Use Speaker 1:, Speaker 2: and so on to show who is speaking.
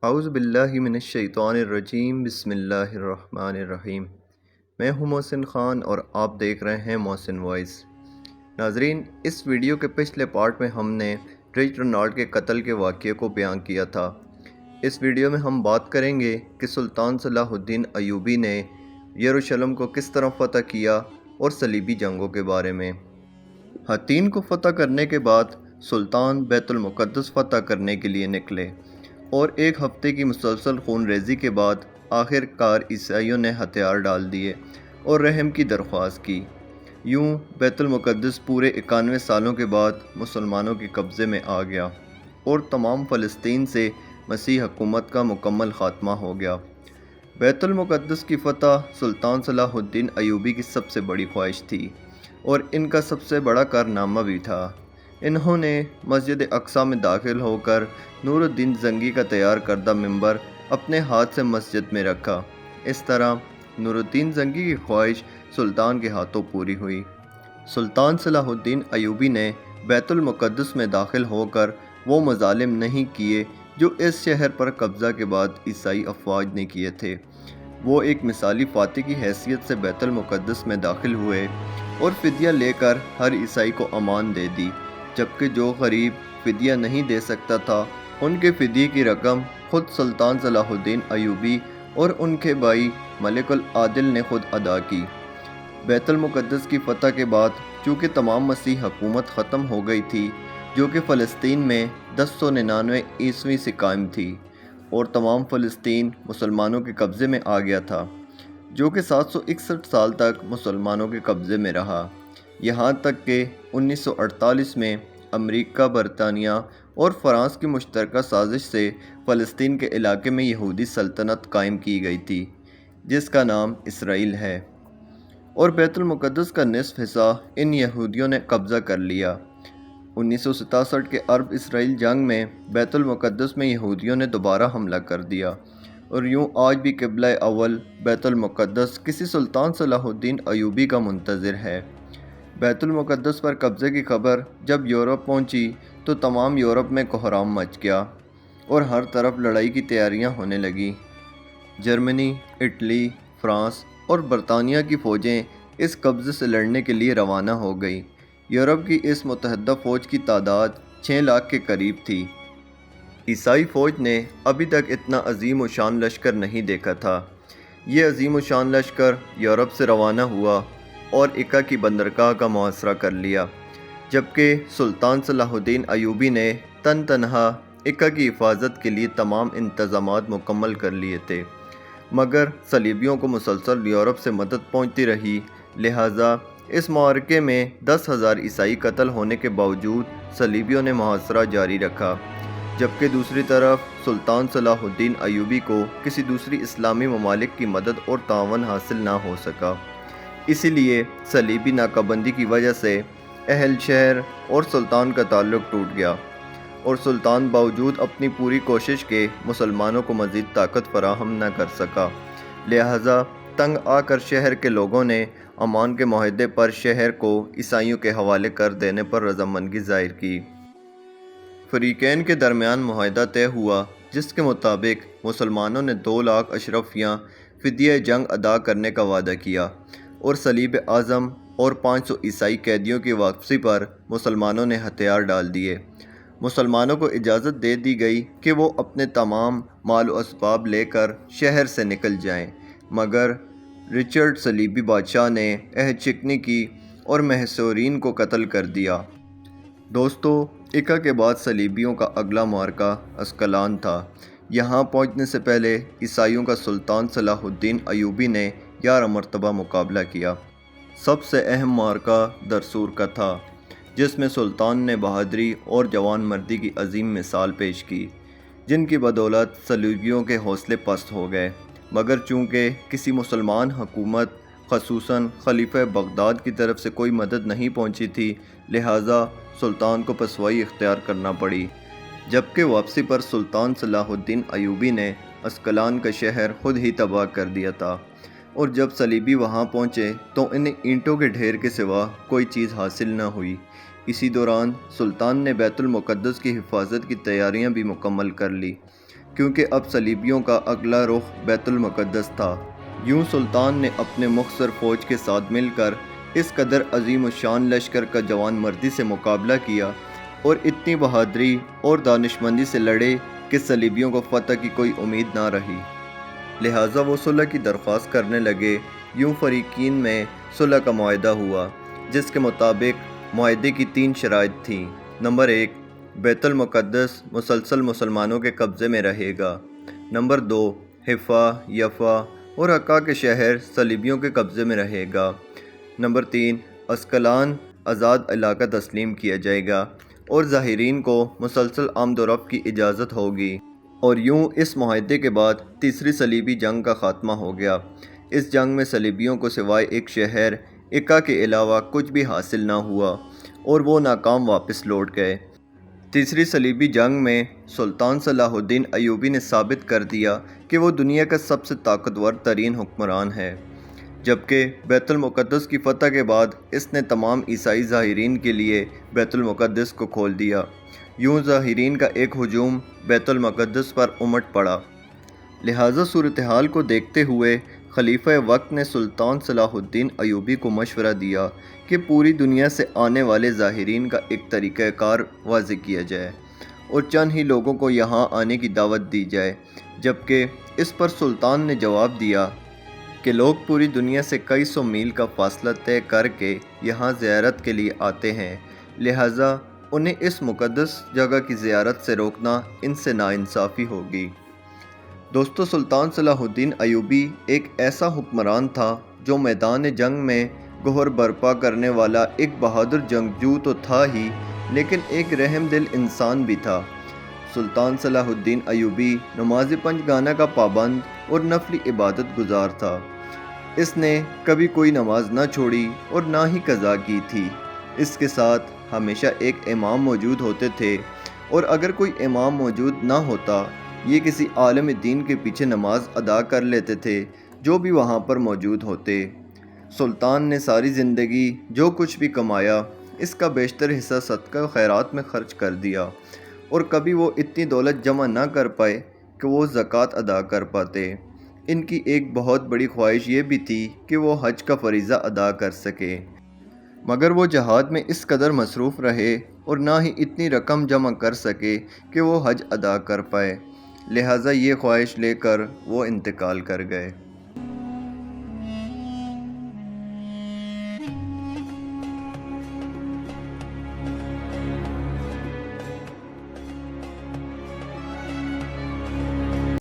Speaker 1: اعوذ باللہ من الشیطان الرجیم بسم اللہ الرحمن الرحیم۔ میں ہوں محسن خان اور آپ دیکھ رہے ہیں محسن وائس۔ ناظرین، اس ویڈیو کے پچھلے پارٹ میں ہم نے رچ رونالڈ کے قتل کے واقعے کو بیان کیا تھا۔ اس ویڈیو میں ہم بات کریں گے کہ سلطان صلاح الدین ایوبی نے یروشلم کو کس طرح فتح کیا اور صلیبی جنگوں کے بارے میں۔ حطین کو فتح کرنے کے بعد سلطان بیت المقدس فتح کرنے کے لیے نکلے اور ایک ہفتے کی مسلسل خون ریزی کے بعد آخر کار عیسائیوں نے ہتھیار ڈال دیے اور رحم کی درخواست کی۔ یوں بیت المقدس پورے 91 سالوں کے بعد مسلمانوں کے قبضے میں آ گیا اور تمام فلسطین سے مسیحی حکومت کا مکمل خاتمہ ہو گیا۔ بیت المقدس کی فتح سلطان صلاح الدین ایوبی کی سب سے بڑی خواہش تھی اور ان کا سب سے بڑا کارنامہ بھی تھا۔ انہوں نے مسجد اقصیٰ میں داخل ہو کر نور الدین زنگی کا تیار کردہ منبر اپنے ہاتھ سے مسجد میں رکھا۔ اس طرح نور الدین زنگی کی خواہش سلطان کے ہاتھوں پوری ہوئی۔ سلطان صلاح الدین ایوبی نے بیت المقدس میں داخل ہو کر وہ مظالم نہیں کیے جو اس شہر پر قبضہ کے بعد عیسائی افواج نے کیے تھے۔ وہ ایک مثالی فاتح کی حیثیت سے بیت المقدس میں داخل ہوئے اور فدیہ لے کر ہر عیسائی کو امان دے دی، جبکہ جو غریب فدیہ نہیں دے سکتا تھا ان کے فدیے کی رقم خود سلطان صلاح الدین ایوبی اور ان کے بھائی ملک العادل نے خود ادا کی۔ بیت المقدس کی فتح کے بعد چونکہ تمام مسیحی حکومت ختم ہو گئی تھی جو کہ فلسطین میں 1099 عیسوی سے قائم تھی، اور تمام فلسطین مسلمانوں کے قبضے میں آ گیا تھا جو کہ 761 سال تک مسلمانوں کے قبضے میں رہا، یہاں تک کہ 1948 میں امریکہ، برطانیہ اور فرانس کی مشترکہ سازش سے فلسطین کے علاقے میں یہودی سلطنت قائم کی گئی تھی جس کا نام اسرائیل ہے، اور بیت المقدس کا نصف حصہ ان یہودیوں نے قبضہ کر لیا۔ 1967 کے عرب اسرائیل جنگ میں بیت المقدس میں یہودیوں نے دوبارہ حملہ کر دیا، اور یوں آج بھی قبلہ اول بیت المقدس کسی سلطان صلاح الدین ایوبی کا منتظر ہے۔ بیت المقدس پر قبضے کی خبر جب یورپ پہنچی تو تمام یورپ میں کوہرام مچ گیا اور ہر طرف لڑائی کی تیاریاں ہونے لگیں۔ جرمنی، اٹلی، فرانس اور برطانیہ کی فوجیں اس قبضے سے لڑنے کے لیے روانہ ہو گئیں۔ یورپ کی اس متحدہ فوج کی تعداد 6 لاکھ کے قریب تھی۔ عیسائی فوج نے ابھی تک اتنا عظیم و شان لشکر نہیں دیکھا تھا۔ یہ عظیم و شان لشکر یورپ سے روانہ ہوا اور اکا کی بندرگاہ کا محاصرہ کر لیا، جبکہ سلطان صلاح الدین ایوبی نے تنہا اکا کی حفاظت کے لیے تمام انتظامات مکمل کر لیے تھے، مگر صلیبیوں کو مسلسل یورپ سے مدد پہنچتی رہی، لہٰذا اس معرکے میں 10,000 عیسائی قتل ہونے کے باوجود صلیبیوں نے محاصرہ جاری رکھا، جبکہ دوسری طرف سلطان صلاح الدین ایوبی کو کسی دوسری اسلامی ممالک کی مدد اور تعاون حاصل نہ ہو سکا۔ اسی لیے صلیبی ناکہ بندی کی وجہ سے اہل شہر اور سلطان کا تعلق ٹوٹ گیا، اور سلطان باوجود اپنی پوری کوشش کے مسلمانوں کو مزید طاقت فراہم نہ کر سکا، لہٰذا تنگ آ کر شہر کے لوگوں نے امان کے معاہدے پر شہر کو عیسائیوں کے حوالے کر دینے پر رضامندی ظاہر کی۔ فریقین کے درمیان معاہدہ طے ہوا جس کے مطابق مسلمانوں نے 2 لاکھ اشرفیاں فدیہ جنگ ادا کرنے کا وعدہ کیا، اور صلیب اعظم اور 500 عیسائی قیدیوں کی واپسی پر مسلمانوں نے ہتھیار ڈال دیے۔ مسلمانوں کو اجازت دے دی گئی کہ وہ اپنے تمام مال و اسباب لے کر شہر سے نکل جائیں، مگر رچرڈ صلیبی بادشاہ نے عہد شکنی کی اور محصورین کو قتل کر دیا۔ دوستو، اکا کے بعد صلیبیوں کا اگلا معرکہ اسقلان تھا۔ یہاں پہنچنے سے پہلے عیسائیوں کا سلطان صلاح الدین ایوبی نے 11 مرتبہ مقابلہ کیا۔ سب سے اہم معرکہ درسور کا تھا، جس میں سلطان نے بہادری اور جوان مردی کی عظیم مثال پیش کی، جن کی بدولت صلیبیوں کے حوصلے پست ہو گئے، مگر چونکہ کسی مسلمان حکومت خصوصاً خلیفہ بغداد کی طرف سے کوئی مدد نہیں پہنچی تھی، لہٰذا سلطان کو پسوائی اختیار کرنا پڑی، جبکہ واپسی پر سلطان صلاح الدین ایوبی نے اسقلان کا شہر خود ہی تباہ کر دیا تھا، اور جب صلیبی وہاں پہنچے تو انہیں اینٹوں کے ڈھیر کے سوا کوئی چیز حاصل نہ ہوئی۔ اسی دوران سلطان نے بیت المقدس کی حفاظت کی تیاریاں بھی مکمل کر لی، کیونکہ اب صلیبیوں کا اگلا رخ بیت المقدس تھا۔ یوں سلطان نے اپنے مختصر فوج کے ساتھ مل کر اس قدر عظیم الشان لشکر کا جوان مردی سے مقابلہ کیا اور اتنی بہادری اور دانشمندی سے لڑے کہ صلیبیوں کو فتح کی کوئی امید نہ رہی۔ لہٰذا وہ صلح کی درخواست کرنے لگے۔ یوں فریقین میں صلح کا معاہدہ ہوا، جس کے مطابق معاہدے کی 3 شرائط تھیں۔ نمبر 1، بیت المقدس مسلسل مسلمانوں کے قبضے میں رہے گا۔ نمبر 2، حفا، یفا اور عکا کے شہر صلیبیوں کے قبضے میں رہے گا۔ نمبر 3، اسکلان آزاد علاقہ تسلیم کیا جائے گا اور زائرین کو مسلسل آمد و رفت کی اجازت ہوگی۔ اور یوں اس معاہدے کے بعد تیسری صلیبی جنگ کا خاتمہ ہو گیا۔ اس جنگ میں صلیبیوں کو سوائے ایک شہر عکا کے علاوہ کچھ بھی حاصل نہ ہوا اور وہ ناکام واپس لوٹ گئے۔ تیسری صلیبی جنگ میں سلطان صلاح الدین ایوبی نے ثابت کر دیا کہ وہ دنیا کا سب سے طاقتور ترین حکمران ہے، جبکہ بیت المقدس کی فتح کے بعد اس نے تمام عیسائی زائرین کے لیے بیت المقدس کو کھول دیا۔ یوں زائرین کا ایک ہجوم بیت المقدس پر امٹ پڑا۔ لہٰذا صورتحال کو دیکھتے ہوئے خلیفہ وقت نے سلطان صلاح الدین ایوبی کو مشورہ دیا کہ پوری دنیا سے آنے والے زائرین کا ایک طریقہ کار واضح کیا جائے اور چند ہی لوگوں کو یہاں آنے کی دعوت دی جائے، جبکہ اس پر سلطان نے جواب دیا کہ لوگ پوری دنیا سے کئی سو میل کا فاصلہ طے کر کے یہاں زیارت کے لیے آتے ہیں، لہٰذا انہیں اس مقدس جگہ کی زیارت سے روکنا ان سے ناانصافی ہوگی۔ دوستو، سلطان صلاح الدین ایوبی ایک ایسا حکمران تھا جو میدان جنگ میں گوہر برپا کرنے والا ایک بہادر جنگجو تو تھا ہی، لیکن ایک رحم دل انسان بھی تھا۔ سلطان صلاح الدین ایوبی نماز 5 گانا کا پابند اور نفلی عبادت گزار تھا۔ اس نے کبھی کوئی نماز نہ چھوڑی اور نہ ہی قضا کی تھی۔ اس کے ساتھ ہمیشہ ایک امام موجود ہوتے تھے، اور اگر کوئی امام موجود نہ ہوتا، یہ کسی عالم دین کے پیچھے نماز ادا کر لیتے تھے جو بھی وہاں پر موجود ہوتے۔ سلطان نے ساری زندگی جو کچھ بھی کمایا، اس کا بیشتر حصہ صدقہ و خیرات میں خرچ کر دیا، اور کبھی وہ اتنی دولت جمع نہ کر پائے کہ وہ زکوٰۃ ادا کر پاتے۔ ان کی ایک بہت بڑی خواہش یہ بھی تھی کہ وہ حج کا فریضہ ادا کر سکے، مگر وہ جہاد میں اس قدر مصروف رہے اور نہ ہی اتنی رقم جمع کر سکے کہ وہ حج ادا کر پائے، لہٰذا یہ خواہش لے کر وہ انتقال کر گئے۔